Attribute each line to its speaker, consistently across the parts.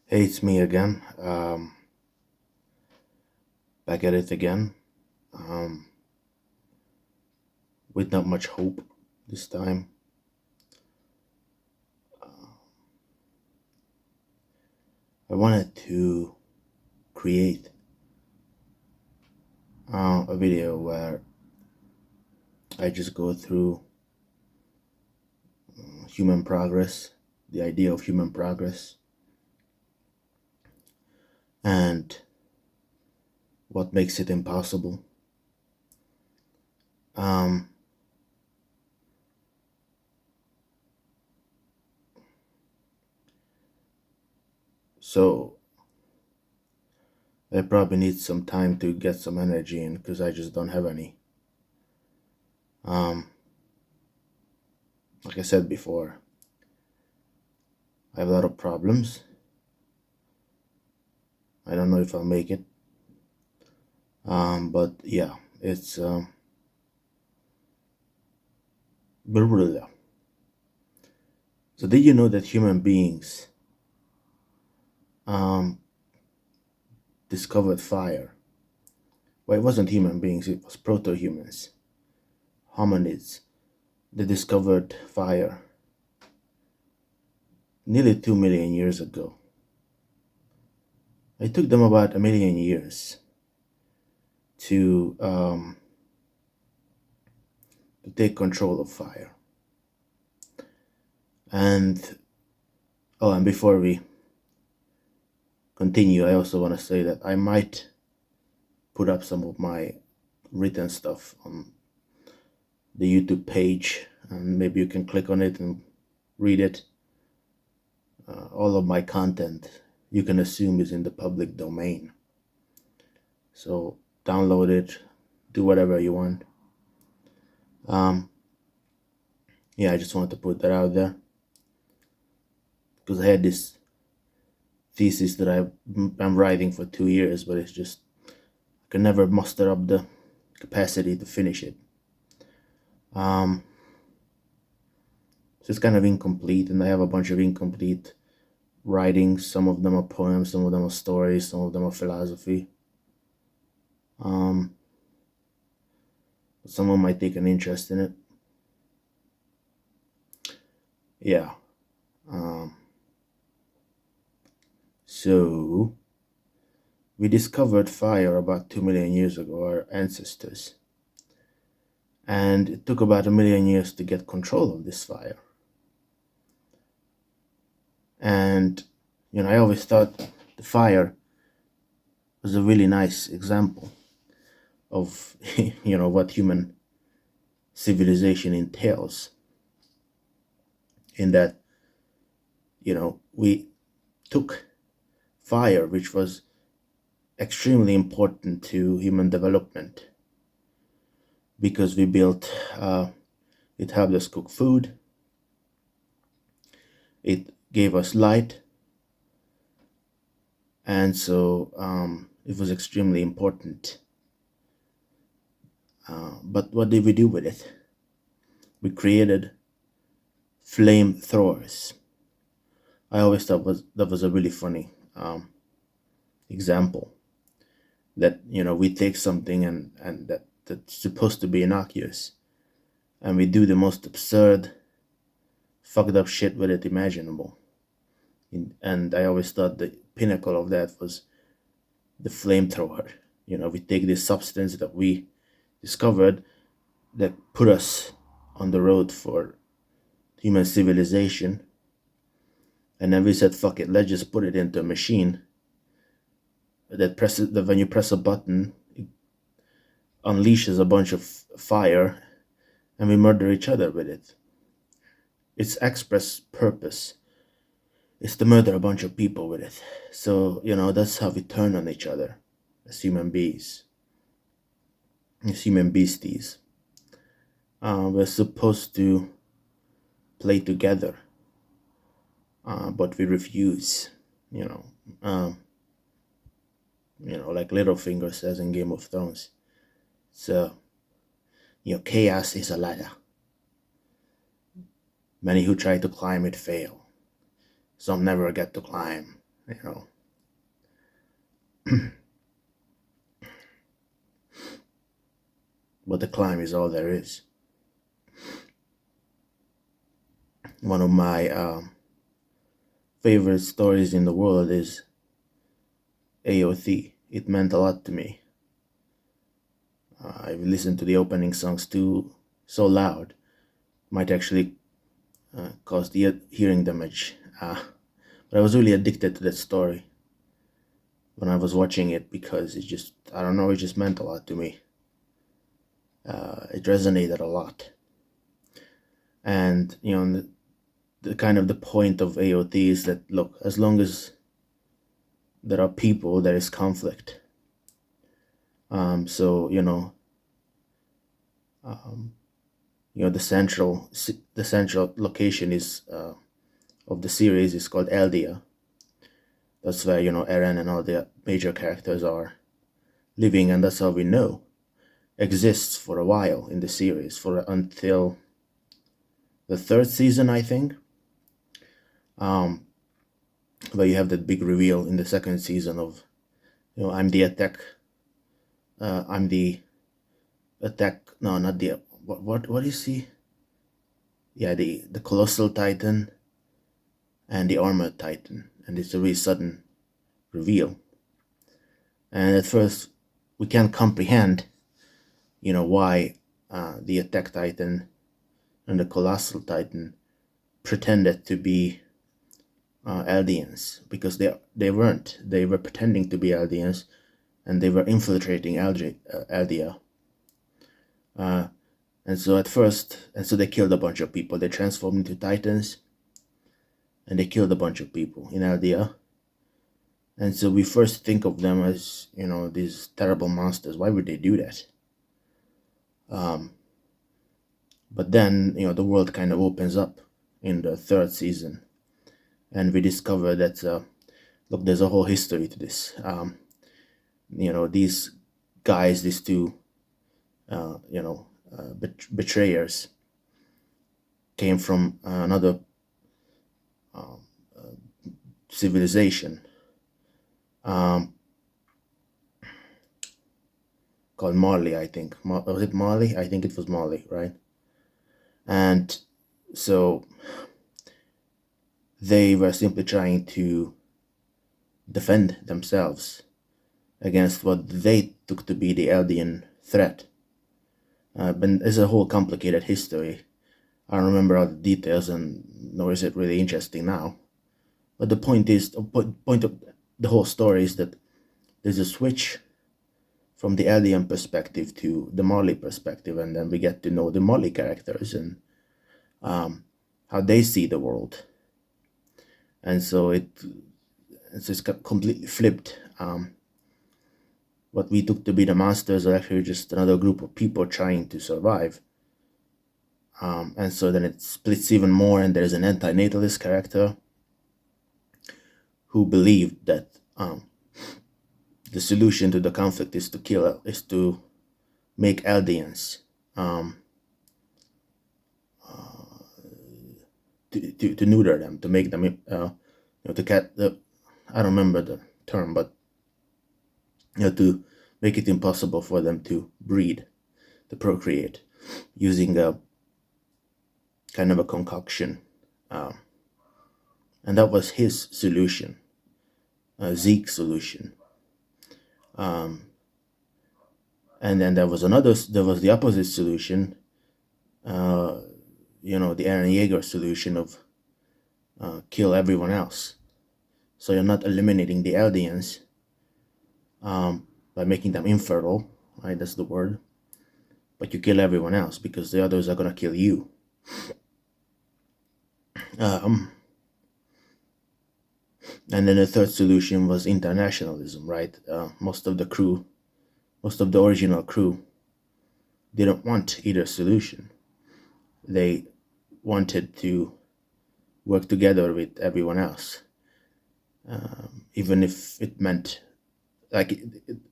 Speaker 1: Hey, it's me again. Back at it again. Um, with not much hope this time. I wanted to create a video where I just go through human progress, the idea of human progress, and what makes it impossible. Um, so I probably need some time to get some energy in because I just don't have any. Um, like I said before, I have a lot of problems. I don't know if I'll make it. But yeah, it's blah, blah, blah. So did you know that human beings um, discovered fire? Well, it wasn't human beings; it was proto-humans, hominids. They discovered fire nearly 2 million years ago. It took them about a million years to um, to take control of fire. And and before we continue, I also want to say that I might put up some of my written stuff on the YouTube page, and maybe you can click on it and read it. All of my content, you can assume, is in the public domain. So download it, do whatever you want. Yeah, I just wanted to put that out there because I had this thesis that I'm writing for 2 years, but it's just I can never muster up the capacity to finish it. So it's kind of incomplete, and I have a bunch of incomplete writings. Some of them are poems, some of them are stories, some of them are philosophy. Someone might take an interest in it. Yeah. So we discovered fire about 2 million years ago, our ancestors. And it took about a million years to get control of this fire. And, I always thought the fire was a really nice example of, what human civilization entails. In that, we took fire, which was extremely important to human development, because we built, it helped us cook food, it gave us light, and so it was extremely important. But what did we do with it? We created flamethrowers. I always thought that was a really funny example. That we take something and that's supposed to be innocuous, and we do the most absurd, fucked up shit with it imaginable. And I always thought the pinnacle of that was the flamethrower. We take this substance that we discovered that put us on the road for human civilization, and then we said, fuck it, let's just put it into a machine that when you press a button, it unleashes a bunch of fire, and we murder each other with it. Its express purpose is to murder a bunch of people with it. So, that's how we turn on each other as human beings, as human beasties. We're supposed to play together, but we refuse, like Littlefinger says in Game of Thrones. So, chaos is a ladder. Many who try to climb it fail. Some never get to climb, you know. But the climb is all there is. One of my favorite stories in the world is AOT. It meant a lot to me. I've listened to the opening songs too, so loud, might actually cause the hearing damage. But I was really addicted to that story when I was watching it because it just, I don't know, it just meant a lot to me. It resonated a lot. And, the kind of the point of AOT is that, look, as long as there are people, there is conflict. So, the central location is of the series is called Eldia. That's where Eren and all the major characters are living, and that's how we know exists for a while in the series, for until the third season, I think. Where you have that big reveal in the second season of, I'm the attack. I'm the attack. No, not the what is he? Yeah, the colossal titan and the armored titan, and it's a really sudden reveal. And at first, we can't comprehend, why the attack titan and the colossal titan pretended to be Eldians, because they weren't. They were pretending to be Eldians, and they were infiltrating Eldia. And so they killed a bunch of people. They transformed into titans, and they killed a bunch of people in Eldia. And so we first think of them as, these terrible monsters. Why would they do that? But then, the world kind of opens up in the third season, and we discover that, look, there's a whole history to this. These guys, these two, betrayers, came from another civilization called Marley, I think. Was it Marley? I think it was Marley, right? And so they were simply trying to defend themselves against what they took to be the Eldian threat. But it's a whole complicated history. I don't remember all the details, and nor is it really interesting now. But the point of the whole story is that there's a switch from the Eldian perspective to the Marley perspective, and then we get to know the Marley characters and how they see the world. And so it's completely flipped. What we took to be the masters are actually just another group of people trying to survive. And so then it splits even more, and there's an anti-natalist character who believed that the solution to the conflict is to make Eldians, to neuter them, to make them, I don't remember the term, but to make it impossible for them to breed, to procreate, using a kind of a concoction. And that was his solution, Zeke's solution. And then there was the opposite solution, the Eren Yeager solution of kill everyone else. So you're not eliminating the Eldians by making them infertile, right? That's the word. But you kill everyone else because the others are gonna kill you. And then the third solution was internationalism, right? Most of the original crew didn't want either solution. They wanted to work together with everyone else, even if it meant, like,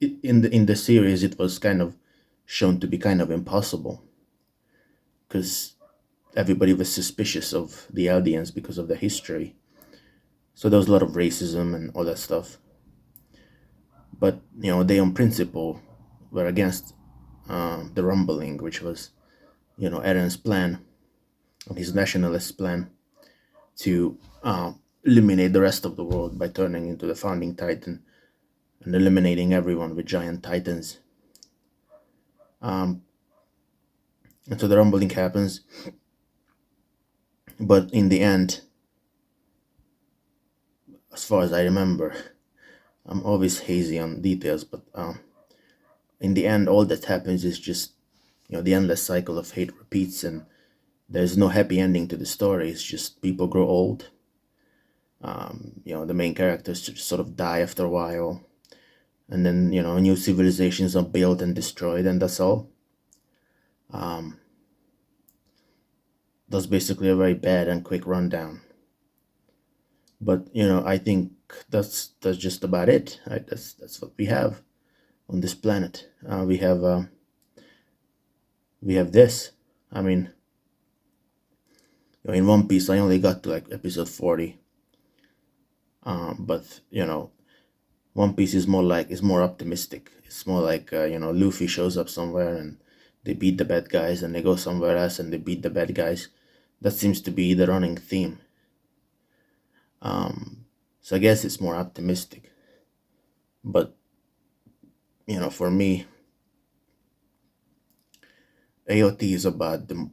Speaker 1: in the series, it was kind of shown to be kind of impossible, because everybody was suspicious of the Eldians because of the history. So there was a lot of racism and all that stuff. But they on principle were against the rumbling, which was Aaron's plan, his nationalist plan to eliminate the rest of the world by turning into the founding titan and eliminating everyone with giant titans. Um, and so the rumbling happens, but in the end, as far as I remember, I'm always hazy on details, but in the end, all that happens is just the endless cycle of hate repeats, and there's no happy ending to the story. It's just people grow old. The main characters just sort of die after a while, and then new civilizations are built and destroyed, and that's all. That's basically a very bad and quick rundown. But I think that's just about it. Right? That's what we have on this planet. We have this. I mean, in One Piece, I only got to like episode 40. But One Piece is more optimistic. It's more like Luffy shows up somewhere and they beat the bad guys, and they go somewhere else and they beat the bad guys. That seems to be the running theme. So I guess it's more optimistic. But for me, AOT is about the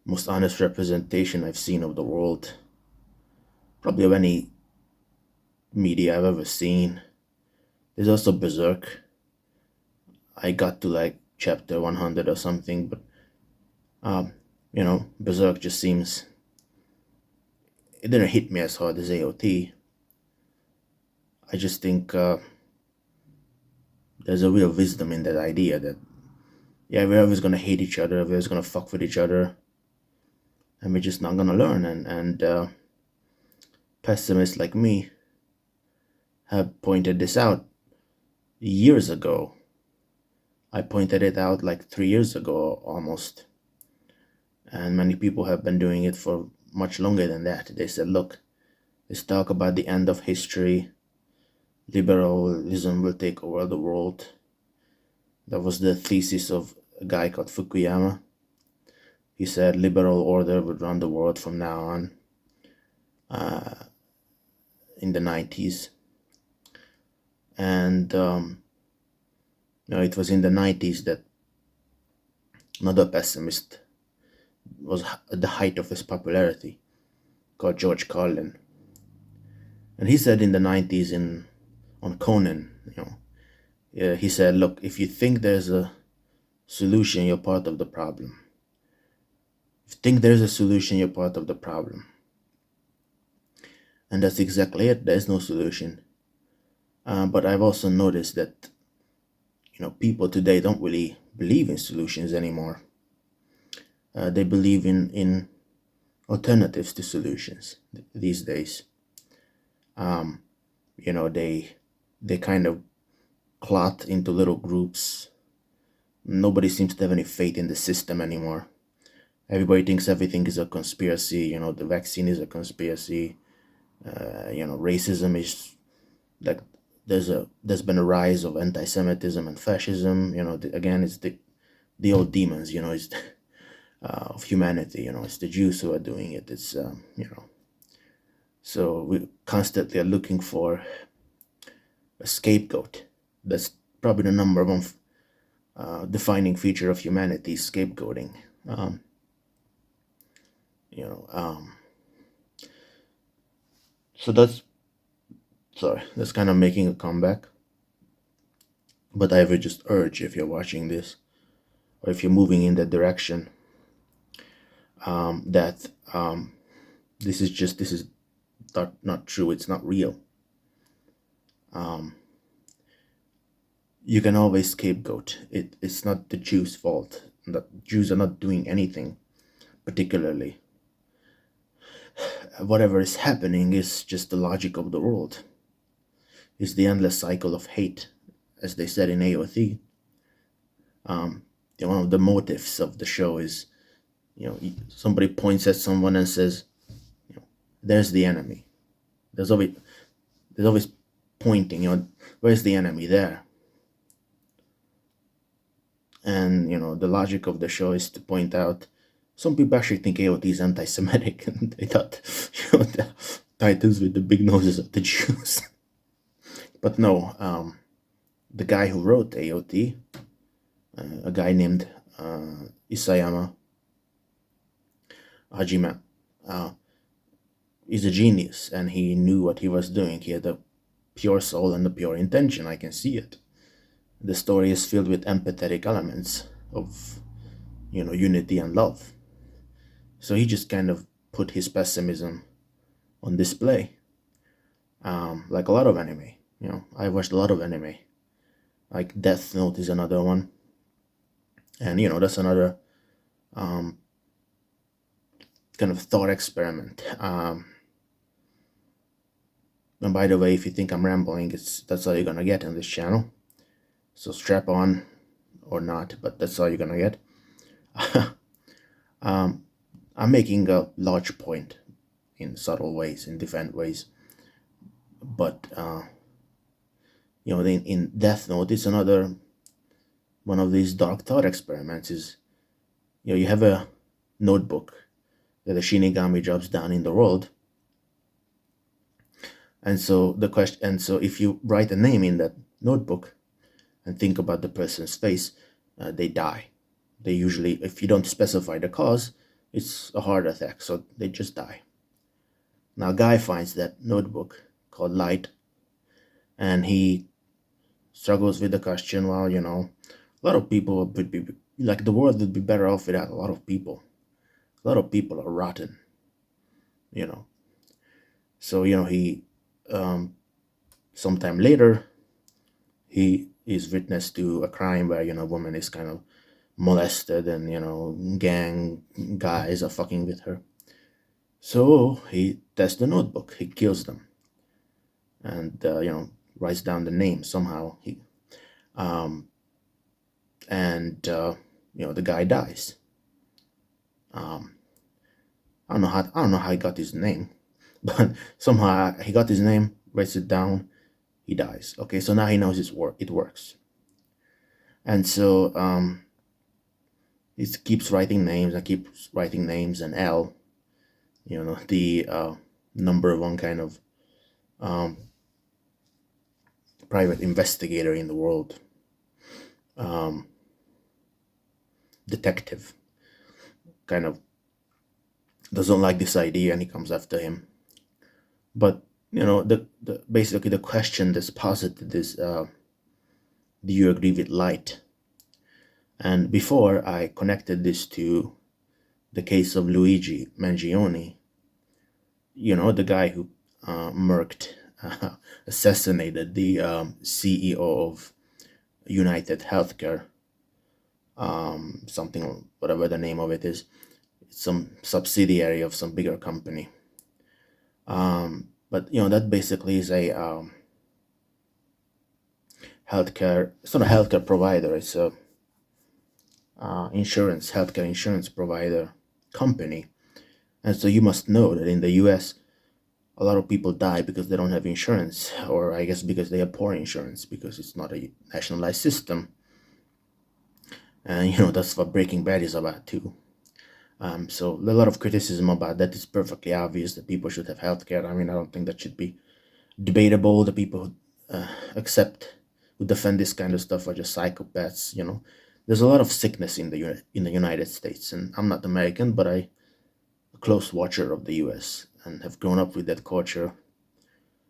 Speaker 1: most honest representation I've seen of the world, probably of any media I've ever seen. There's also Berserk. I got to like chapter 100 or something, but Berserk just seems, it didn't hit me as hard as AOT. I just think there's a real wisdom in that idea that we're always gonna hate each other, we're always gonna fuck with each other, and we're just not gonna learn. And pessimists like me have pointed this out years ago. I pointed it out like 3 years ago almost. And many people have been doing it for much longer than that. They said, look, let's talk about the end of history. Liberalism will take over the world. That was the thesis of a guy called Fukuyama. He said liberal order would run the world from now on, in the 90s. And it was in the 90s that another pessimist was at the height of his popularity, called George Carlin. And he said in the 90s on Conan, he said, look, if you think there's a solution, you're part of the problem. If you think there's a solution, you're part of the problem. And that's exactly it. There's no solution. But I've also noticed that, people today don't really believe in solutions anymore. They believe in alternatives to solutions these days. They kind of clot into little groups. Nobody seems to have any faith in the system anymore. Everybody thinks everything is a conspiracy. The vaccine is a conspiracy. Racism is like, there's been a rise of anti-Semitism and fascism. Again, it's the old demons. It's of humanity. It's the Jews who are doing it. It's so we constantly are looking for a scapegoat. That's probably the number one defining feature of humanity: scapegoating. So that's kind of making a comeback. But I would just urge, if you're watching this, or if you're moving in that direction, that this is not true. It's not real. You can always scapegoat. It's not the Jews' fault. The Jews are not doing anything particularly. Whatever is happening is just the logic of the world. It's the endless cycle of hate, as they said in AOT. One of the motives of the show is, somebody points at someone and says, there's the enemy. There's always pointing, where's the enemy there? And the logic of the show is to point out some people actually think AOT is anti-Semitic, and they thought the Titans with the big noses of the Jews. But no, the guy who wrote AOT, a guy named Isayama Hajime, is a genius, and he knew what he was doing. He had a pure soul and a pure intention. I can see it. The story is filled with empathetic elements of, unity and love. So he just kind of put his pessimism on display, like a lot of anime. I watched a lot of anime. Like Death Note is another one, and that's another kind of thought experiment. And by the way, if you think I'm rambling, that's all you're gonna get on this channel. So strap on or not, but that's all you're gonna get. I'm making a large point in subtle ways, in different ways. But in Death Note, it's another one of these dark thought experiments. Is you have a notebook that a Shinigami drops down in the world, and so if you write a name in that notebook and think about the person's face, they die. They usually, if you don't specify the cause, it's a heart attack, so they just die. Now, a guy finds that notebook called Light, and he struggles with the question, well, a lot of people would be, like, the world would be better off without a lot of people. A lot of people are rotten, So, he, sometime later, he is witness to a crime where, a woman is kind of molested and, gang guys are fucking with her. So he tests the notebook, he kills them, and, writes down the name somehow. The guy dies. I don't know how he got his name, but somehow he got his name, writes it down, he dies. Okay, so now he knows it works. And so he keeps writing names and L, the number one kind of private investigator in the world, detective, kind of doesn't like this idea, and he comes after him. But basically the question that's posited is, do you agree with Light? And before I connected this to the case of Luigi Mangione, the guy who assassinated the CEO of United Healthcare, something, whatever the name of it is. It's some subsidiary of some bigger company. But that basically is a healthcare. It's not a healthcare provider. It's a healthcare insurance provider company. And so you must know that in the U.S., a lot of people die because they don't have insurance, or I guess because they have poor insurance, because it's not a nationalized system. And that's what Breaking Bad is about too. So a lot of criticism about that. It's perfectly obvious that people should have healthcare. I mean, I don't think that should be debatable. The people who defend this kind of stuff are just psychopaths. There's a lot of sickness in the United States, and I'm not American, but I'm a close watcher of the U.S. and have grown up with that culture.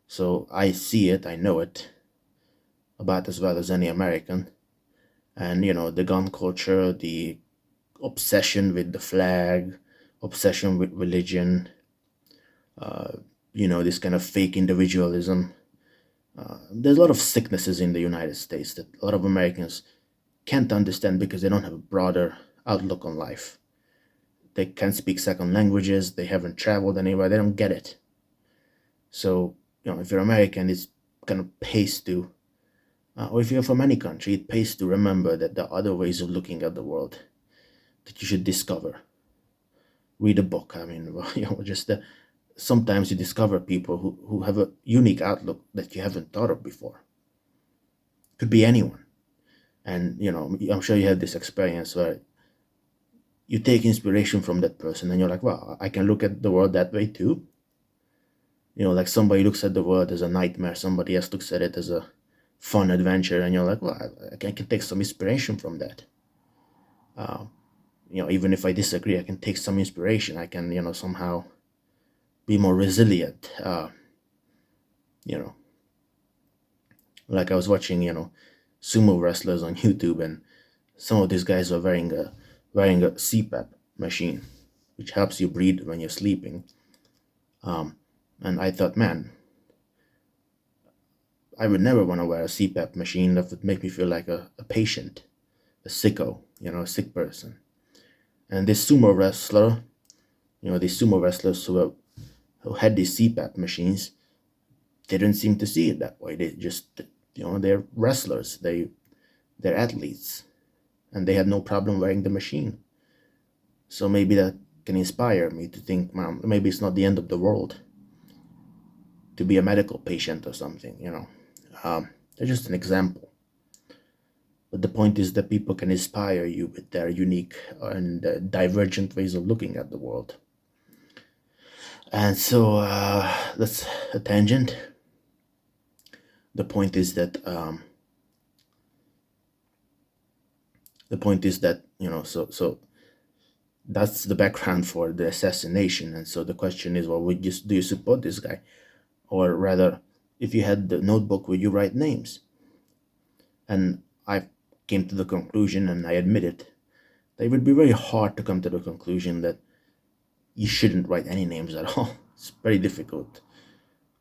Speaker 1: So I see it, I know it about as well as any American. And the gun culture, the obsession with the flag, obsession with religion, this kind of fake individualism. There's a lot of sicknesses in the United States that a lot of Americans can't understand because they don't have a broader outlook on life. They can't speak second languages, they haven't traveled anywhere, they don't get it. So, if you're American, it's kind of pays to, or if you're from any country, it pays to remember that there are other ways of looking at the world that you should discover. Read a book. I mean, just sometimes you discover people who have a unique outlook that you haven't thought of before. Could be anyone. And I'm sure you had this experience where you take inspiration from that person and you're like, wow, I can look at the world that way too. Like somebody looks at the world as a nightmare, somebody else looks at it as a fun adventure, and you're like, well, I can take some inspiration from that. uh, Even if I disagree, I can take some inspiration. I can somehow be more resilient. You know like I was watching sumo wrestlers on YouTube, and some of these guys are wearing a CPAP machine, which helps you breathe when you're sleeping. And I thought, man, I would never want to wear a CPAP machine. That would make me feel like a patient, a sicko, a sick person. And this sumo wrestler, these sumo wrestlers who had these CPAP machines, they didn't seem to see it that way. They just, they're wrestlers. They're athletes, and they had no problem wearing the machine. So maybe that can inspire me to think, man, maybe it's not the end of the world to be a medical patient or something. That's just an example. But the point is that people can inspire you with their unique and divergent ways of looking at the world. And so that's a tangent. The point is that so that's the background for the assassination. And so the question is, well, do you support this guy? Or rather, if you had the notebook, would you write names? And I came to the conclusion, and I admit it, that it would be very hard to come to the conclusion that you shouldn't write any names at all. It's very difficult.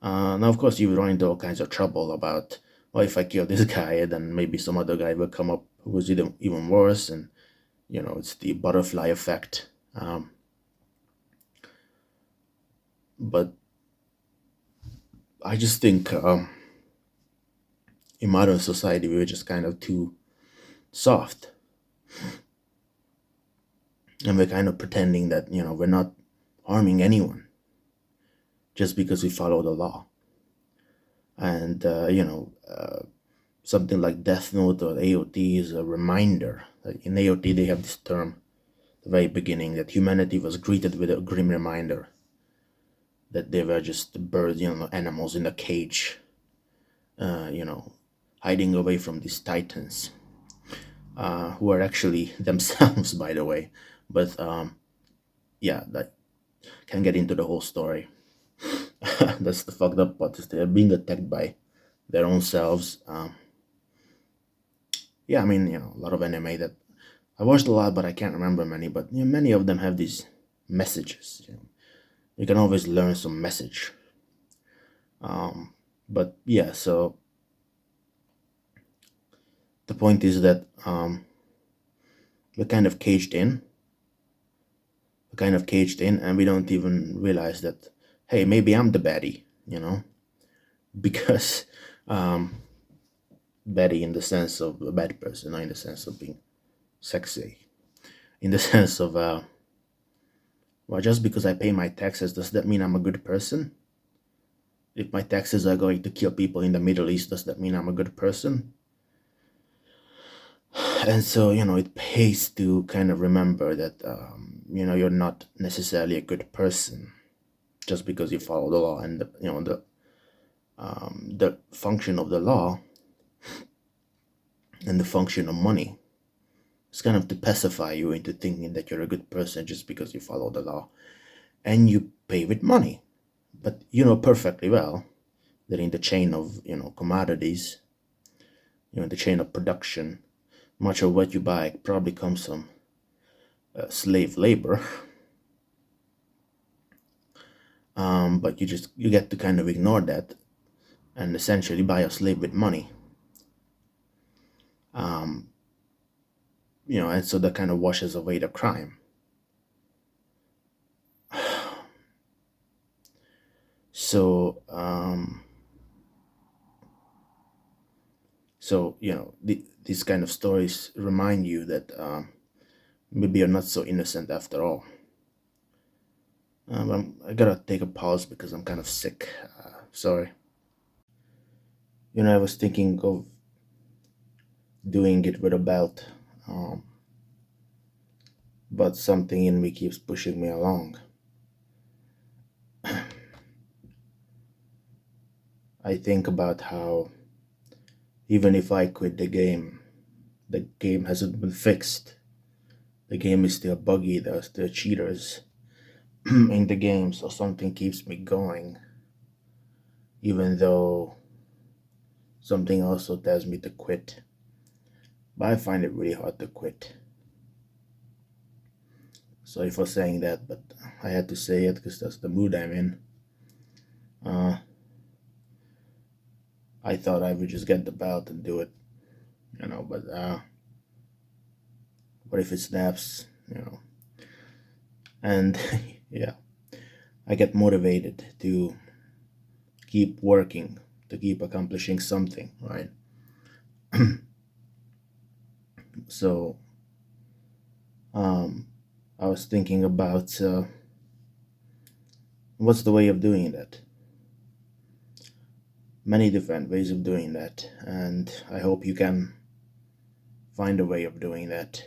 Speaker 1: Now, of course, you would run into all kinds of trouble about, well, if I kill this guy, then maybe some other guy will come up who was even worse, and it's the butterfly effect. But I just think in modern society we're just kind of too soft, and we're kind of pretending that we're not harming anyone just because we follow the law. And something like Death Note or AOT is a reminder. In AOT they have this term at the very beginning, that humanity was greeted with a grim reminder that they were just birds, animals in a cage, hiding away from these titans, who are actually themselves, by the way. But yeah, that can get into the whole story. That's the fucked up part, is they're being attacked by their own selves. Yeah, I mean, a lot of anime that I watched a lot, but I can't remember many. But many of them have these messages. You can always learn some message. But yeah, so the point is that we're kind of caged in. We're kind of caged in, and we don't even realize that, hey, maybe I'm the baddie, because baddie in the sense of a bad person, not in the sense of being sexy. In the sense of, well, just because I pay my taxes, does that mean I'm a good person? If my taxes are going to kill people in the Middle East, does that mean I'm a good person? And so, it pays to kind of remember that, you're not necessarily a good person just because you follow the law. And, the function of the law and the function of money is kind of to pacify you into thinking that you're a good person just because you follow the law and you pay with money. But you know perfectly well that in the chain of commodities, the chain of production, much of what you buy probably comes from slave labor. But you get to kind of ignore that and essentially buy a slave with money. And so that kind of washes away the crime. So these kind of stories remind you that maybe you're not so innocent after all. I gotta take a pause because I'm kind of sick. Sorry. I was thinking of doing it with a belt, um, but something in me keeps pushing me along. I think about how even if I quit the game hasn't been fixed. The game is still buggy, there's still cheaters in the game, so something keeps me going, even though something also tells me to quit. But I find it really hard to quit. Sorry for saying that, but I had to say it because that's the mood I'm in. Uh, I thought I would just get the belt and do it, but what if it snaps? And yeah, I get motivated to keep working, to keep accomplishing something, right? So um, I was thinking about what's the way of doing that. Many different ways of doing that, and I hope you can find a way of doing that.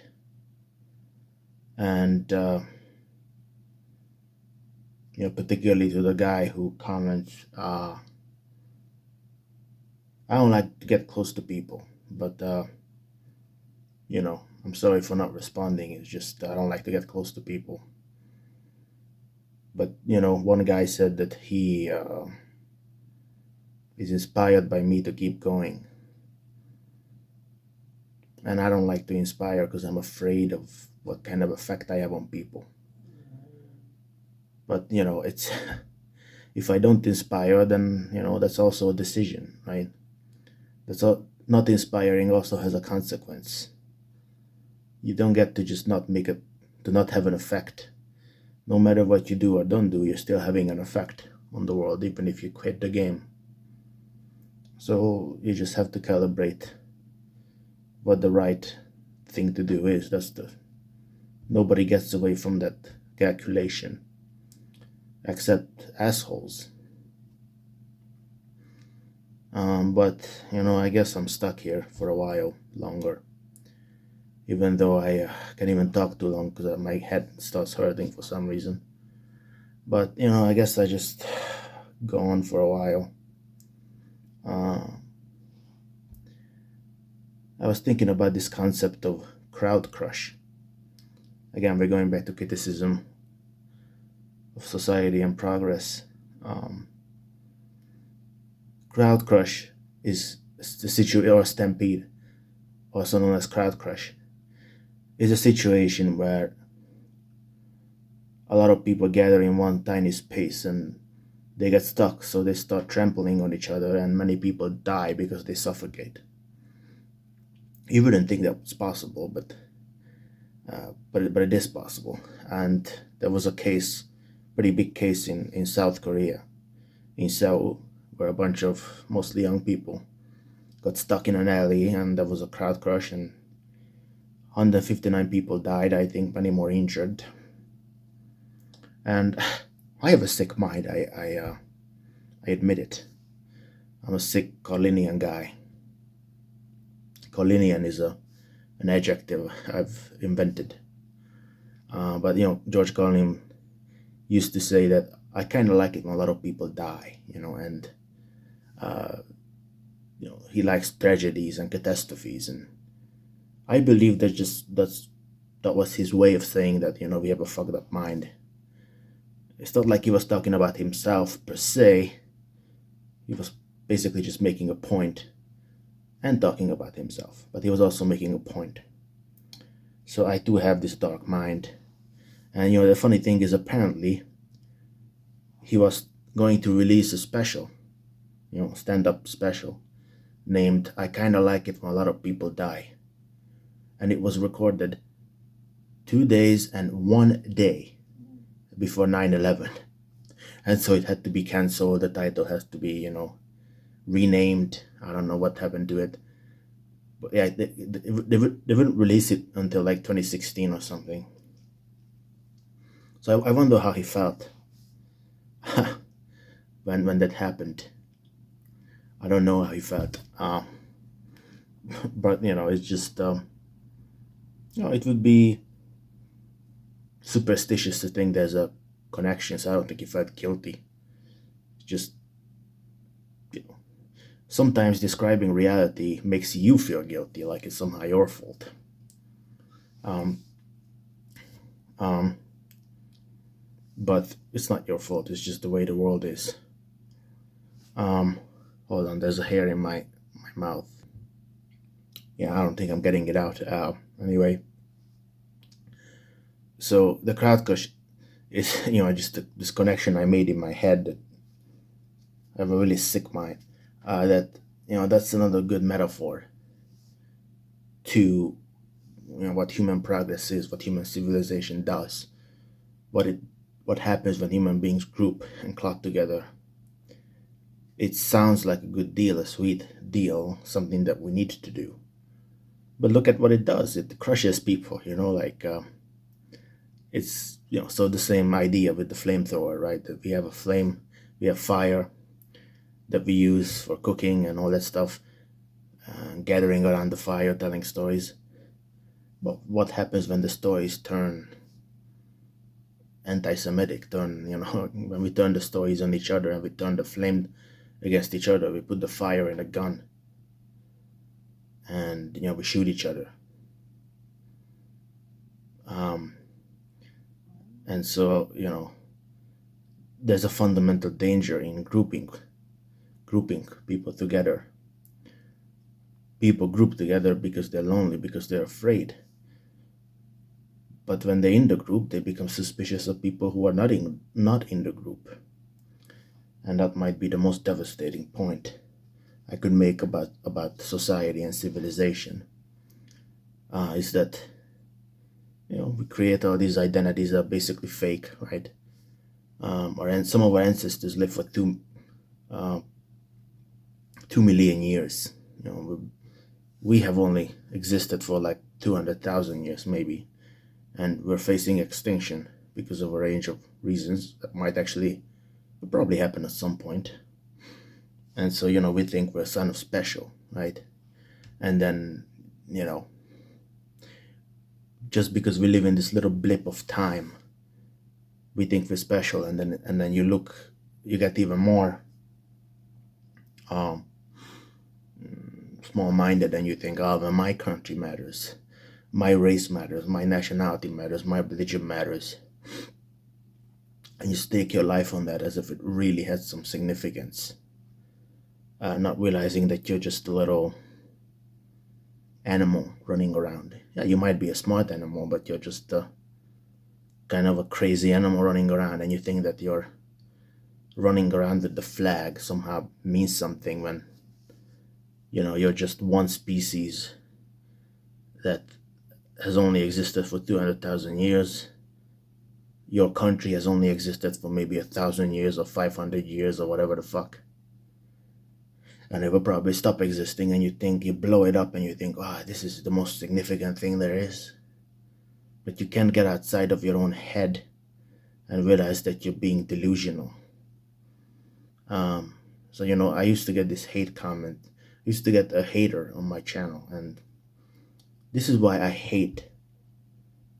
Speaker 1: And particularly to the guy who comments, I don't like to get close to people, but I'm sorry for not responding. It's just I don't like to get close to people. But one guy said that he is inspired by me to keep going, and I don't like to inspire because I'm afraid of what kind of effect I have on people. But it's if I don't inspire, then that's also a decision, right? That's all. Not inspiring also has a consequence. You don't get to just not make it to not have an effect. No matter what you do or don't do, you're still having an effect on the world, even if you quit the game. So you just have to calibrate what the right thing to do is. Nobody gets away from that calculation except assholes. But I guess I'm stuck here for a while longer, even though I can't even talk too long because my head starts hurting for some reason. But I guess I just go on for a while. uh, I was thinking about this concept of crowd crush. Again, we're going back to criticism of society and progress. um, Crowd crush is the situation, or stampede, also known as crowd crush, is a situation where a lot of people gather in one tiny space and they get stuck, so they start trampling on each other, and many people die because they suffocate. You wouldn't think that was possible, but it is possible. And there was a case, pretty big case in South Korea, in Seoul, where a bunch of mostly young people got stuck in an alley, and there was a crowd crush, and 159 people died. I think many more injured. And I have a sick mind. I admit it. I'm a sick Carlinian guy. Carlinian is an adjective I've invented. But George Carlin used to say that I kind of like it when a lot of people die. And uh, he likes tragedies and catastrophes, and I believe that was his way of saying that we have a fucked up mind. It's not like he was talking about himself per se. He was basically just making a point and talking about himself, but he was also making a point. So I do have this dark mind. And the funny thing is, apparently he was going to release a special, stand-up special named I Kinda Like It When a Lot of People Die. And it was recorded 2 days and 1 day before 9/11. And so it had to be canceled. The title has to be, renamed. I don't know what happened to it. But yeah, they wouldn't release it until like 2016 or something. So I wonder how he felt. when that happened. I don't know how he felt. But it's just it would be superstitious to think there's a connection. So I don't think he felt guilty. It's just you know, sometimes describing reality makes you feel guilty, like it's somehow your fault. Um, um, but it's not your fault. It's just the way the world is. Um, hold on, there's a hair in my mouth. Yeah, I don't think I'm getting it out. Anyway, so the crowd crush is just this connection I made in my head that I have a really sick mind. That that's another good metaphor to what human progress is, what human civilization does, what it what happens when human beings group and clock together. It sounds like a good deal, a sweet deal, something that we need to do. But look at what it does. It crushes people. It's so the same idea with the flamethrower, right? That we have a flame, we have fire that we use for cooking and all that stuff, gathering around the fire, telling stories. But what happens when the stories turn anti-Semitic? When we turn the stories on each other and we turn the flame against each other, we put the fire in a gun, and we shoot each other. Um, and so there's a fundamental danger in grouping people together. People group together because they're lonely, because they're afraid. But when they're in the group, they become suspicious of people who are not in the group. And that might be the most devastating point I could make about society and civilization. Is that we create all these identities that are basically fake, right? Some of our ancestors lived for 2 million years. We have only existed for like 200,000 years, maybe, and we're facing extinction because of a range of reasons that might actually probably happen at some point. And so we think we're kind of special, right? And then just because we live in this little blip of time, we think we're special, and then you get even more small-minded, and you think, oh, well, my country matters, my race matters, my nationality matters, my religion matters, and you stake your life on that as if it really has some significance, not realizing that you're just a little animal running around. Yeah, you might be a smart animal, but you're just kind of a crazy animal running around, and you think that you're running around with the flag somehow means something when you're just one species that has only existed for 200,000 years. Your country has only existed for maybe 1,000 years or 500 years or whatever the fuck. And it will probably stop existing, and you blow it up and you think, oh, this is the most significant thing there is. But you can't get outside of your own head and realize that you're being delusional. So I used to get this hate comment. I used to get a hater on my channel, and this is why I hate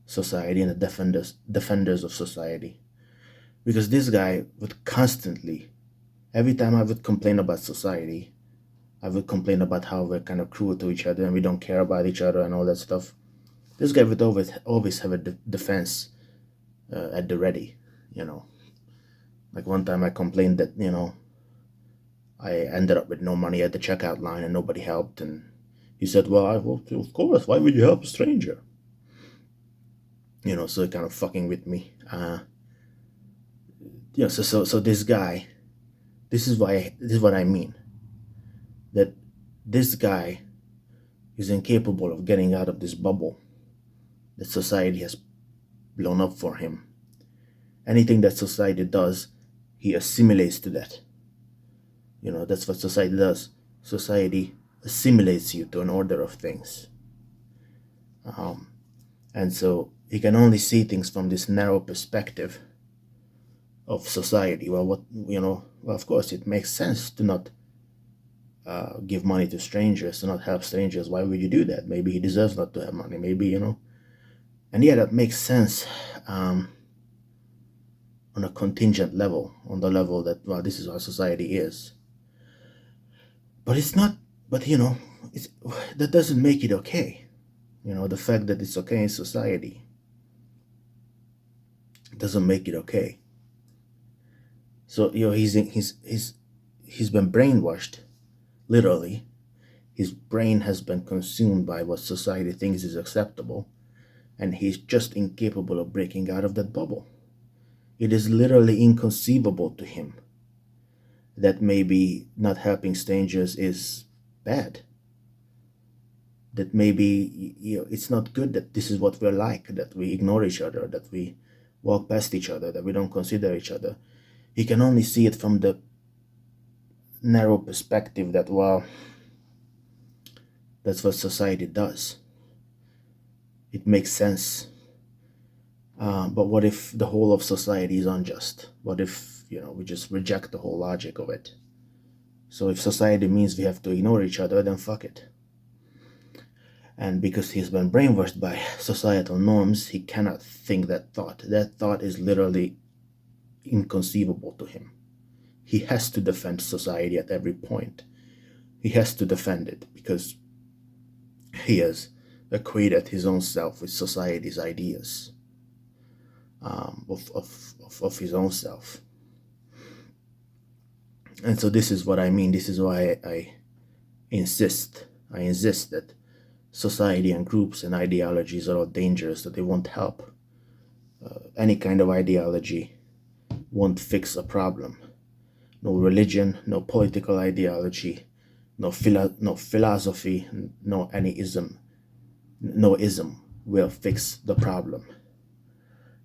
Speaker 1: society and the defenders of society. Because this guy would constantly, every time I would complain about society, I would complain about how we're kind of cruel to each other and we don't care about each other and all that stuff. This guy would always have a defense at the ready. Like one time I complained that I ended up with no money at the checkout line and nobody helped, and he said, well, of course, why would you help a stranger? So kind of fucking with me. So this guy, this is what I mean. That this guy is incapable of getting out of this bubble that society has blown up for him. Anything that society does, he assimilates to that. That's what society does. Society assimilates you to an order of things. And so he can only see things from this narrow perspective of society. Well, well, of course, it makes sense to not give money to strangers, to not help strangers. Why would you do that? Maybe he deserves not to have money. Maybe, and yeah, that makes sense on a contingent level, on the level that, well, this is how society is. But it's not, but it's, that doesn't make it okay. The fact that it's okay in society doesn't make it okay. So, he's been brainwashed, literally. His brain has been consumed by what society thinks is acceptable, and he's just incapable of breaking out of that bubble. It is literally inconceivable to him that maybe not helping strangers is bad. That maybe it's not good, that this is what we're like, that we ignore each other, that we walk past each other, that we don't consider each other. He can only see it from the narrow perspective that, well, that's what society does. It makes sense. But what if the whole of society is unjust? What if, we just reject the whole logic of it? So if society means we have to ignore each other, then fuck it. And because he's been brainwashed by societal norms, he cannot think that thought. That thought is literally inconceivable to him. He has to defend society at every point. He has to defend it because he has equated his own self with society's ideas of his own self. And so this is what I mean. This is why I insist that society and groups and ideologies are all dangerous, that they won't help. Any kind of ideology won't fix a problem. No religion, no political ideology, no philosophy, no ism will fix the problem.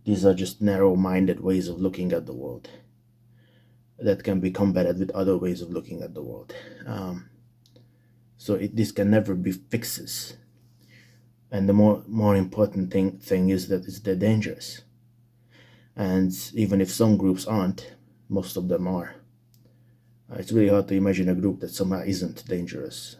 Speaker 1: These are just narrow-minded ways of looking at the world that can be combated with other ways of looking at the world. So this can never be fixes. And the more important thing is that they're dangerous. And even if some groups aren't, most of them are. It's really hard to imagine a group that somehow isn't dangerous,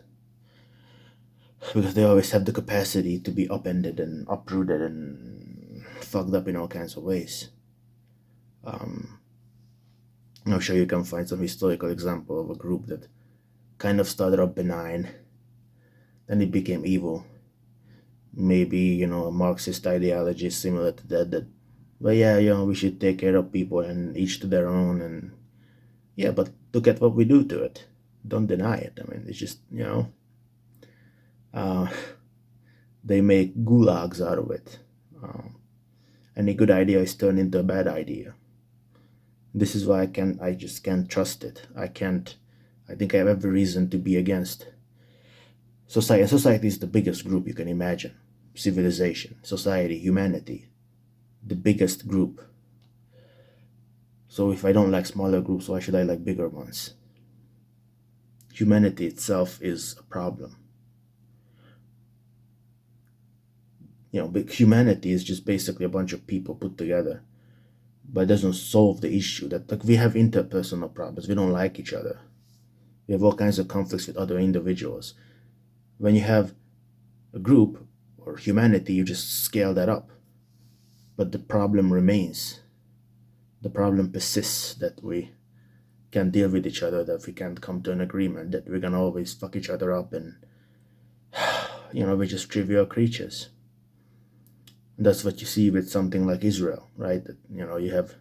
Speaker 1: because they always have the capacity to be upended and uprooted and fucked up in all kinds of ways. I'm sure you can find some historical example of a group that kind of started out benign, then it became evil. Maybe, a Marxist ideology is similar to that, well, yeah, we should take care of people and each to their own, and yeah, but look at what we do to it. Don't deny it. I mean, it's just, they make gulags out of it. Any good idea is turned into a bad idea. This is why I just can't trust it. I think I have every reason to be against society. Society is the biggest group you can imagine. Civilization, society, humanity, the biggest group. So if I don't like smaller groups, why should I like bigger ones? Humanity itself is a problem. But humanity is just basically a bunch of people put together, but it doesn't solve the issue. That, like, we have interpersonal problems. We don't like each other. We have all kinds of conflicts with other individuals. When you have a group or humanity, you just scale that up. But the problem remains. The problem persists, that we can't deal with each other, that we can't come to an agreement, that we're gonna always fuck each other up, and we're just trivial creatures. And that's what you see with something like Israel, right? That, you have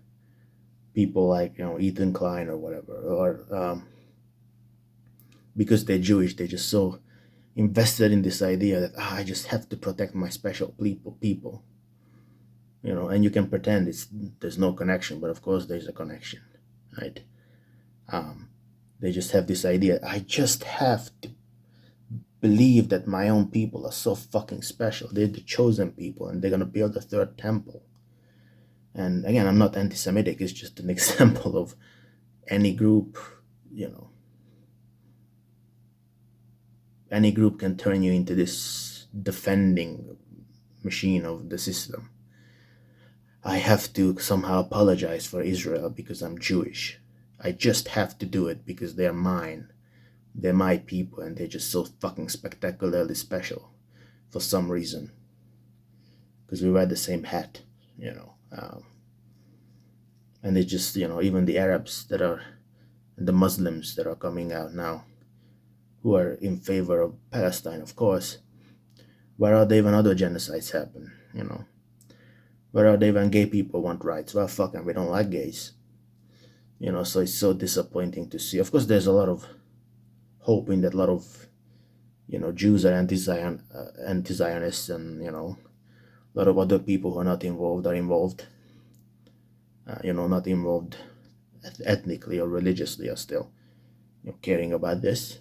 Speaker 1: people like, Ethan Klein or whatever, or because they're Jewish, they're just so invested in this idea that I just have to protect my special people. And you can pretend there's no connection, but of course there's a connection, right? They just have this idea, I just have to believe that my own people are so fucking special. They're the chosen people, and they're gonna build a third temple. And again, I'm not anti-Semitic, it's just an example of any group, any group can turn you into this defending machine of the system. I have to somehow apologize for Israel because I'm Jewish. I just have to do it because they're mine. They're my people and they're just so fucking spectacularly special for some reason. Because we wear the same hat, you know. And they just, even the Arabs that are, and the Muslims that are coming out now, who are in favor of Palestine, of course. Where are they when other genocides happen, Where are they when gay people want rights? Well, fuck them, we don't like gays. So it's so disappointing to see. Of course, there's a lot of hope in that. A lot of, Jews are anti-Zionists, and, a lot of other people who are not involved are involved. Not involved ethnically or religiously are still, caring about this.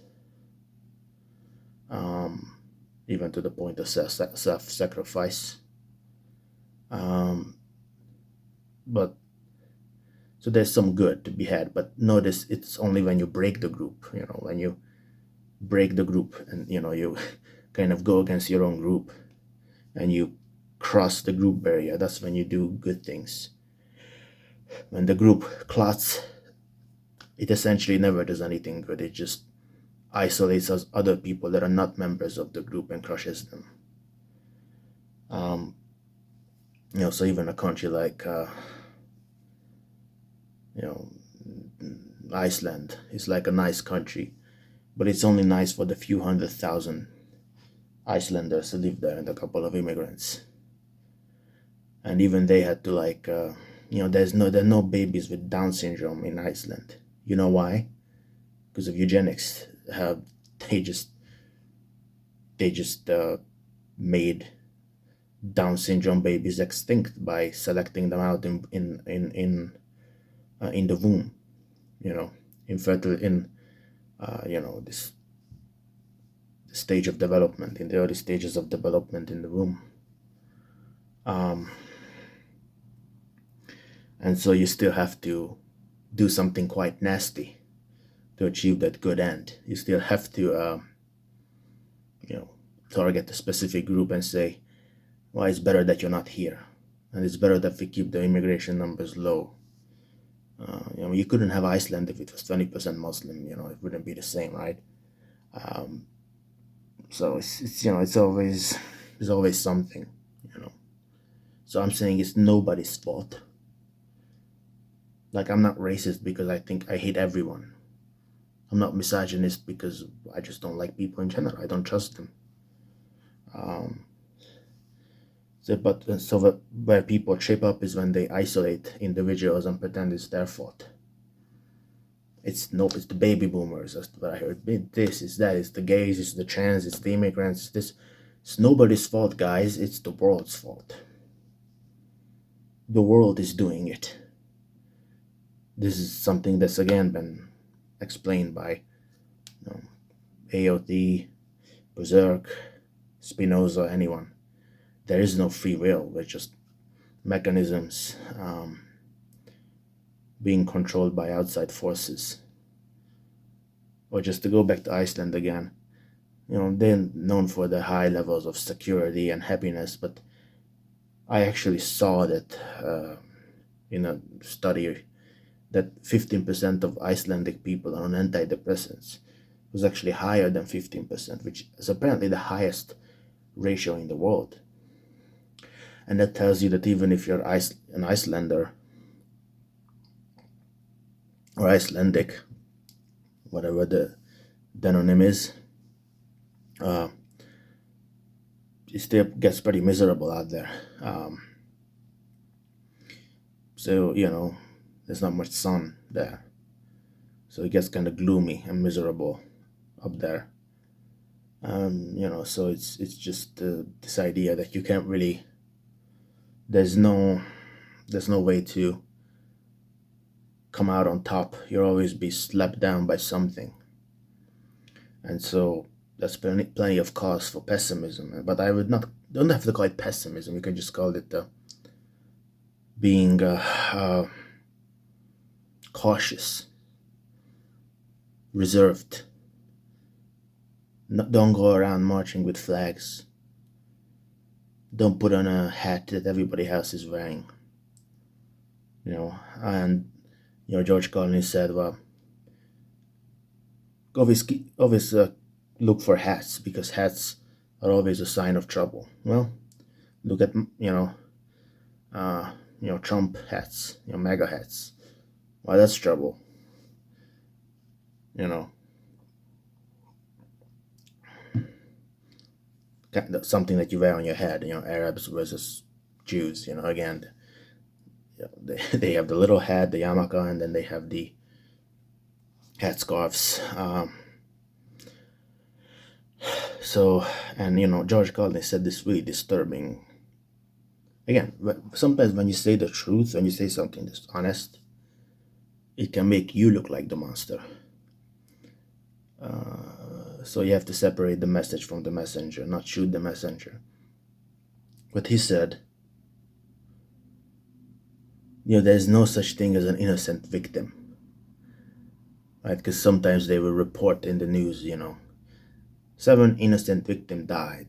Speaker 1: Even to the point of self-sacrifice. But so there's some good to be had, but notice it's only when you break the group, when you break the group and, you kind of go against your own group and you cross the group barrier. That's when you do good things. When the group clots, it essentially never does anything good. It just isolates us other people that are not members of the group and crushes them. So even a country like Iceland is like a nice country, but it's only nice for the few 100,000 Icelanders who live there and a couple of immigrants. And even they had to there are no babies with Down syndrome in Iceland. You know why? Because of eugenics. They just made Down syndrome babies extinct by selecting them out in the womb, infertile in this stage of development, in the early stages of development in the womb. And so you still have to do something quite nasty to achieve that good end. You still have to target a specific group and say, well, it's better that you're not here, and it's better that we keep the immigration numbers low. You couldn't have Iceland if it was 20% Muslim. It wouldn't be the same, right? So it's always something. So I'm saying it's nobody's fault. Like, I'm not racist because I think I hate everyone. I'm not misogynist because I just don't like people in general. I don't trust them. Where people trip up is when they isolate individuals and pretend it's their fault. It's the baby boomers. That's what I heard. This is that. It's the gays. It's the trans. It's the immigrants. It's nobody's fault, guys. It's the world's fault. The world is doing it. This is something that's again been explained by AOT, Berserk, Spinoza, anyone. There is no free will. We're just mechanisms being controlled by outside forces. Or just to go back to Iceland again, they're known for the high levels of security and happiness, but I actually saw that in a study that 15% of Icelandic people are on antidepressants. It was actually higher than 15%, which is apparently the highest ratio in the world. And that tells you that even if you're an Icelander or Icelandic, whatever the demonym is, it still gets pretty miserable out there. So, there's not much sun there. So it gets kind of gloomy and miserable up there. So it's just this idea that you can't really, there's no way to come out on top. You'll always be slapped down by something. And so that's plenty of cause for pessimism. But I don't have to call it pessimism. You can just call it being cautious, reserved. Don't go around marching with flags. Don't put on a hat that everybody else is wearing. And George Carlin said, well, always look for hats because hats are always a sign of trouble. Well, look at uh, Trump hats, MAGA hats. Well, that's trouble. You know, something that you wear on your head. Arabs versus Jews. Again, they have the little hat, the yarmulke, and then they have the headscarves. So, and George Carlin said this really disturbing. Again, sometimes when you say the truth, when you say something that's honest, it can make you look like the monster. So you have to separate the message from the messenger, not shoot the messenger. But he said, there's no such thing as an innocent victim, right? Because sometimes they will report in the news, 7 innocent victims died.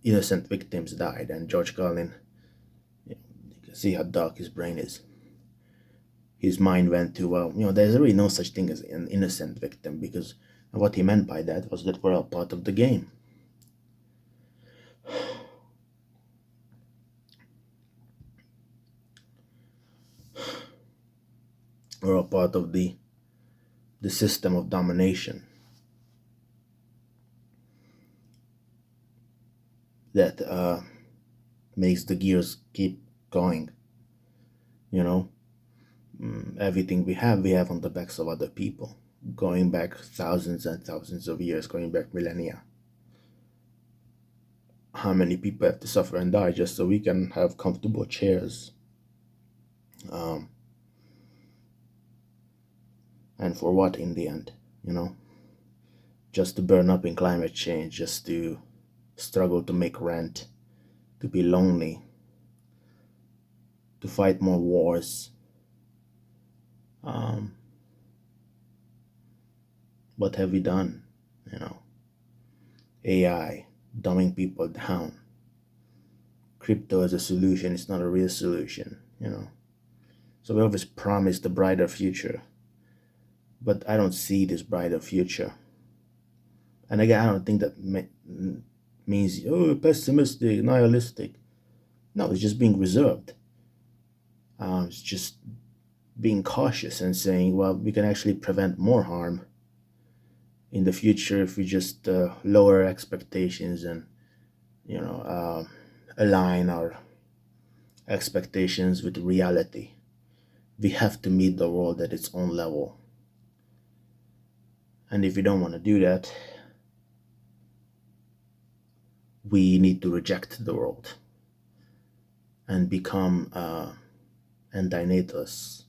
Speaker 1: Innocent victims died, and George Carlin, you can see how dark his brain is. His mind went to, well, there's really no such thing as an innocent victim, because what he meant by that was that we're all part of the game. We're all part of the system of domination that makes the gears keep going. Everything we have on the backs of other people, going back thousands and thousands of years, going back millennia. How many people have to suffer and die just so we can have comfortable chairs? And for what in the end? Just to burn up in climate change, just to struggle to make rent, to be lonely, to fight more wars. What have we done? AI, dumbing people down. Crypto as a solution, it's not a real solution, So we always promise the brighter future, but I don't see this brighter future. And again, I don't think that means, pessimistic, nihilistic. No, it's just being reserved. It's just being cautious and saying, well, we can actually prevent more harm in the future if we just lower expectations and align our expectations with reality. We have to meet the world at its own level, and if we don't want to do that, we need to reject the world and become antinatalist.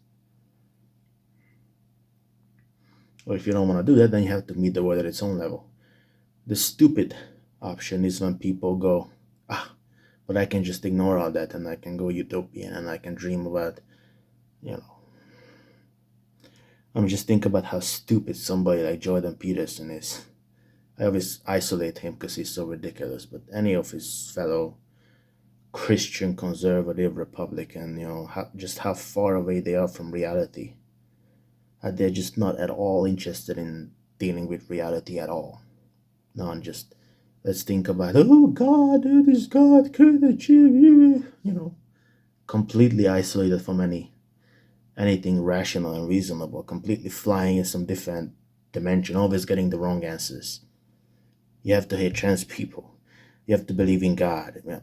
Speaker 1: Or if you don't want to do that, then you have to meet the world at its own level. The stupid option is when people go, but I can just ignore all that and I can go utopian and I can dream about, just think about how stupid somebody like Jordan Peterson is. I always isolate him because he's so ridiculous, but any of his fellow Christian, conservative, Republican, just how far away they are from reality. They're just not at all interested in dealing with reality at all. No, and just let's think about, oh God, this God could achieve, completely isolated from anything rational and reasonable, completely flying in some different dimension, always getting the wrong answers. You have to hate trans people. You have to believe in God. You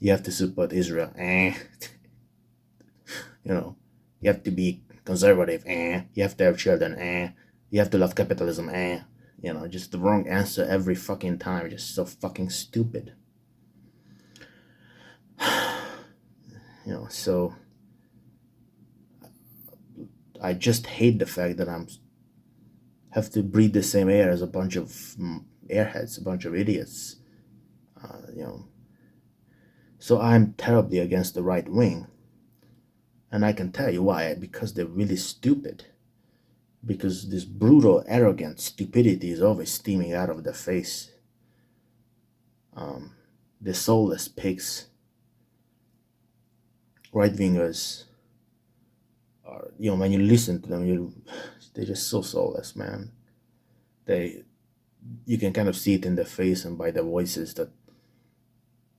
Speaker 1: have to support Israel. You have to be conservative. You have to have children. You have to love capitalism. Just the wrong answer every fucking time. Just so fucking stupid. So I just hate the fact that I'm have to breathe the same air as a bunch of airheads, a bunch of idiots. So I'm terribly against the right wing. And I can tell you why. Because they're really stupid. Because this brutal, arrogant stupidity is always steaming out of their face. The soulless pigs right wingers are, when you listen to them, they're just so soulless, man. They You can kind of see it in their face and by their voices, that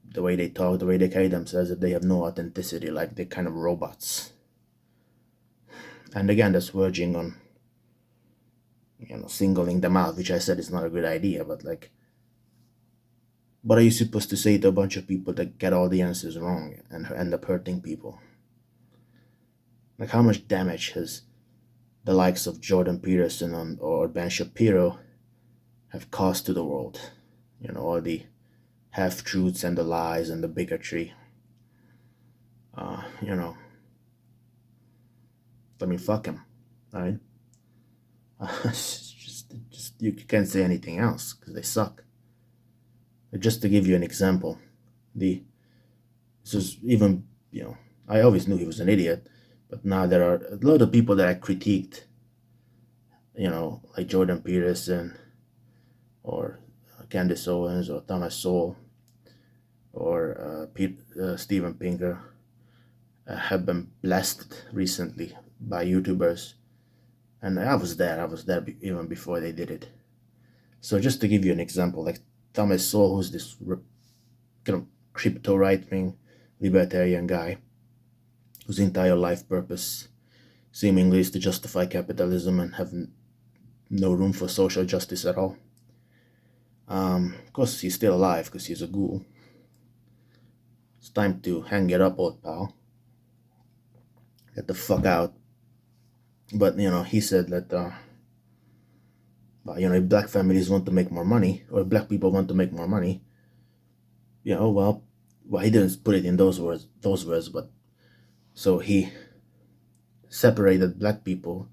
Speaker 1: the way they talk, the way they carry themselves, that they have no authenticity, like they're kind of robots. And again, that's verging on, singling them out, which I said is not a good idea. But like, what are you supposed to say to a bunch of people that get all the answers wrong and end up hurting people? Like, how much damage has the likes of Jordan Peterson or Ben Shapiro have caused to the world? All the half-truths and the lies and the bigotry. I mean, fuck him, right? Just you can't say anything else because they suck. Just to give you an example, this is even, I always knew he was an idiot, but now there are a lot of people that I critiqued, like Jordan Peterson or Candace Owens or Thomas Sowell or Steven Pinker, have been blasted recently by YouTubers. And I was there even before they did it. So just to give you an example, like Thomas Sowell, who's this kind of crypto right-wing libertarian guy, whose entire life purpose seemingly is to justify capitalism and have no room for social justice at all. Of course, he's still alive because he's a ghoul. It's time to hang it up, old pal. Get the fuck out. But, he said that, if black families want to make more money, or black people want to make more money, well, he didn't put it in those words, but so he separated black people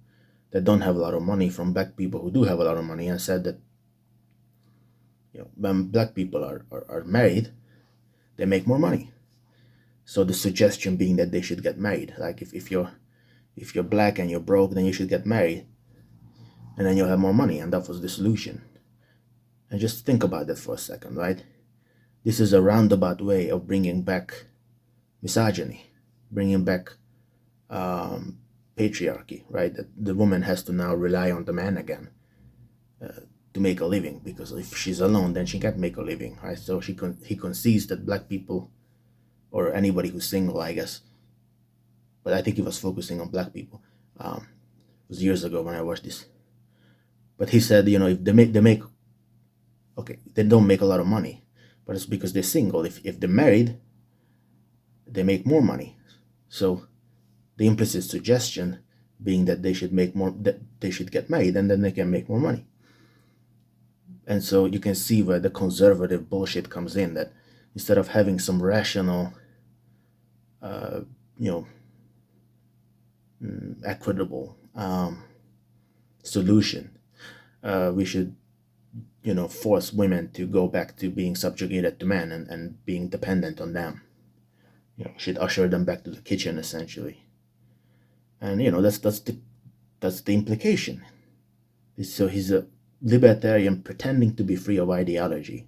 Speaker 1: that don't have a lot of money from black people who do have a lot of money, and said that, when black people are married, they make more money. So the suggestion being that they should get married. Like, if you're black and you're broke, then you should get married, and then you'll have more money. And that was the solution. And just think about that for a second, right? This is a roundabout way of bringing back misogyny, bringing back patriarchy, right? That the woman has to now rely on the man again to make a living, because if she's alone, then she can't make a living, right? So he concedes that black people, or anybody who's single, I guess, but I think he was focusing on black people. It was years ago when I watched this. But he said, if they don't make a lot of money, but it's because they're single. If they're married, they make more money. So the implicit suggestion being that they should get married, and then they can make more money. And so you can see where the conservative bullshit comes in, that instead of having some rational, equitable solution, we should, force women to go back to being subjugated to men and being dependent on them. We should usher them back to the kitchen, essentially. And that's the implication. So he's a libertarian pretending to be free of ideology.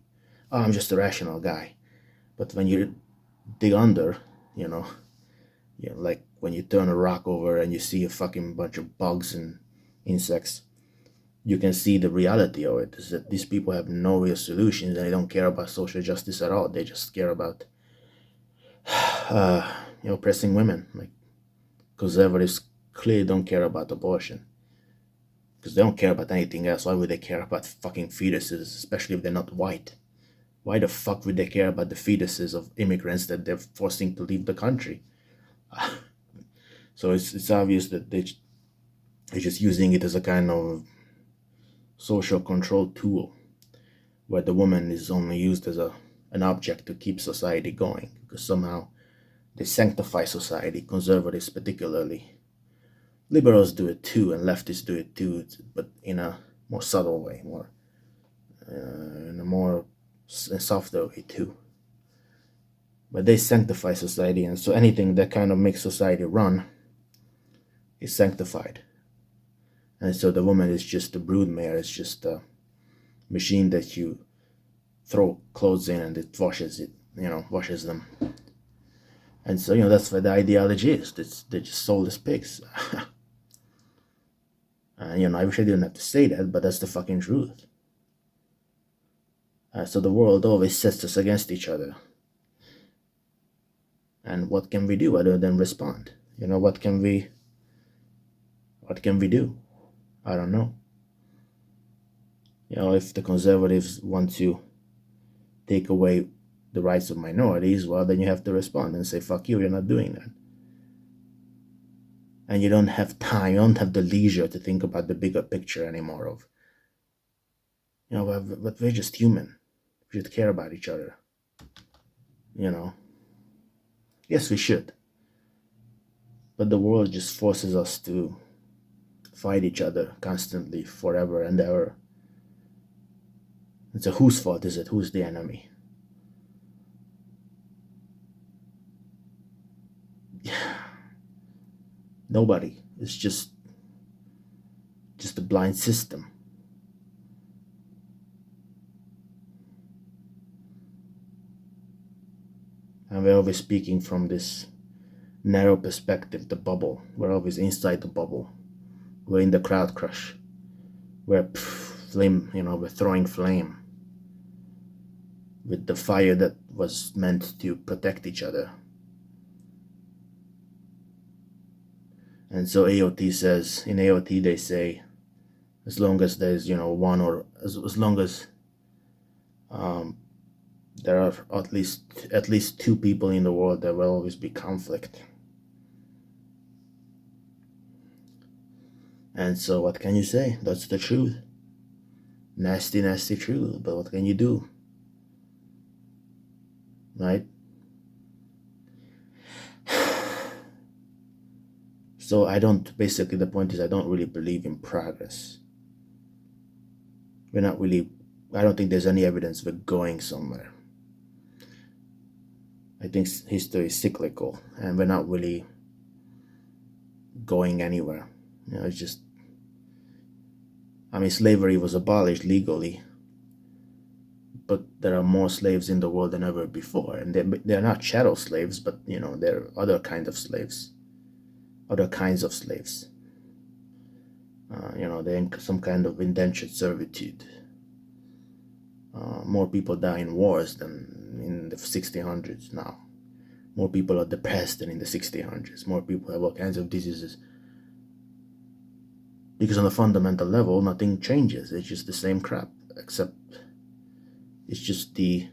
Speaker 1: Oh, I'm just a rational guy. But when you dig under, like when you turn a rock over and you see a fucking bunch of bugs and insects, you can see the reality of it is that these people have no real solutions, and they don't care about social justice at all. They just care about, oppressing women. Like, conservatives clearly don't care about abortion, because they don't care about anything else. Why would they care about fucking fetuses, especially if they're not white? Why the fuck would they care about the fetuses of immigrants that they're forcing to leave the country? So it's obvious that they're just using it as a kind of social control tool, where the woman is only used as an object to keep society going, because somehow they sanctify society. Conservatives particularly. Liberals do it too, and leftists do it too, but in a more subtle way, in a more softer way too. But they sanctify society, and so anything that kind of makes society run is sanctified. And so the woman is just a broodmare. It's just a machine that you throw clothes in and it washes them. And so, that's what the ideology is. They're just soulless pigs. And, I wish I didn't have to say that, but that's the fucking truth. So the world always sets us against each other. And what can we do other than respond? What can we do? I don't know. If the conservatives want to take away the rights of minorities, well, then you have to respond and say, fuck you, you're not doing that. And you don't have time, you don't have the leisure to think about the bigger picture anymore of, but we're just human. We should care about each other. Yes, we should. But the world just forces us to fight each other constantly, forever and ever. And so whose fault is it? Who's the enemy? Nobody. It's just a blind system. And we're always speaking from this narrow perspective, the bubble. We're always inside the bubble. We're in the crowd crush. We're flame, we're throwing flame with the fire that was meant to protect each other. And so AOT says, in AOT they say, as long as there's, one or as long as there are at least two people in the world, there will always be conflict. And so what can you say? That's the truth. Nasty, nasty truth. But what can you do? Right? So basically the point is I don't really believe in progress. I don't think there's any evidence we're going somewhere. I think history is cyclical and we're not really going anywhere. It's just, slavery was abolished legally, but there are more slaves in the world than ever before. And they're not chattel slaves, but, they're other kinds of slaves. They're in some kind of indentured servitude. More people die in wars than in the 1600s now. More people are depressed than in the 1600s. More people have all kinds of diseases. Because on a fundamental level, nothing changes. It's just the same crap, except it's just the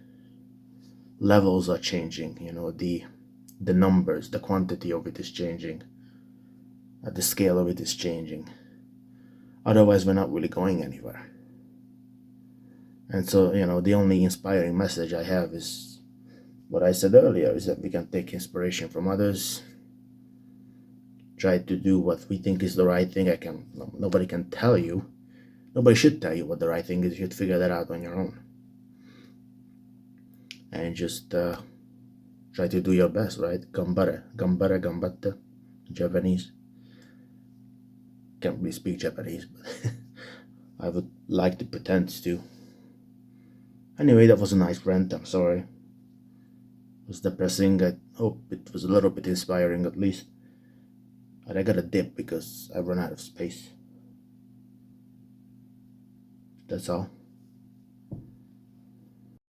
Speaker 1: levels are changing. The numbers, the quantity of it is changing. The scale of it is changing. Otherwise, we're not really going anywhere. And so, the only inspiring message I have is what I said earlier, is that we can take inspiration from others, try to do what we think is the right thing. Nobody can tell you. Nobody should tell you what the right thing is. You should figure that out on your own. And just try to do your best, right? Gambatte, Japanese. Can't really speak Japanese, but I would like to pretend to. Anyway, that was a nice rant. I'm sorry. It was depressing. I hope it was a little bit inspiring at least. And I got a dip because I run out of space. That's all.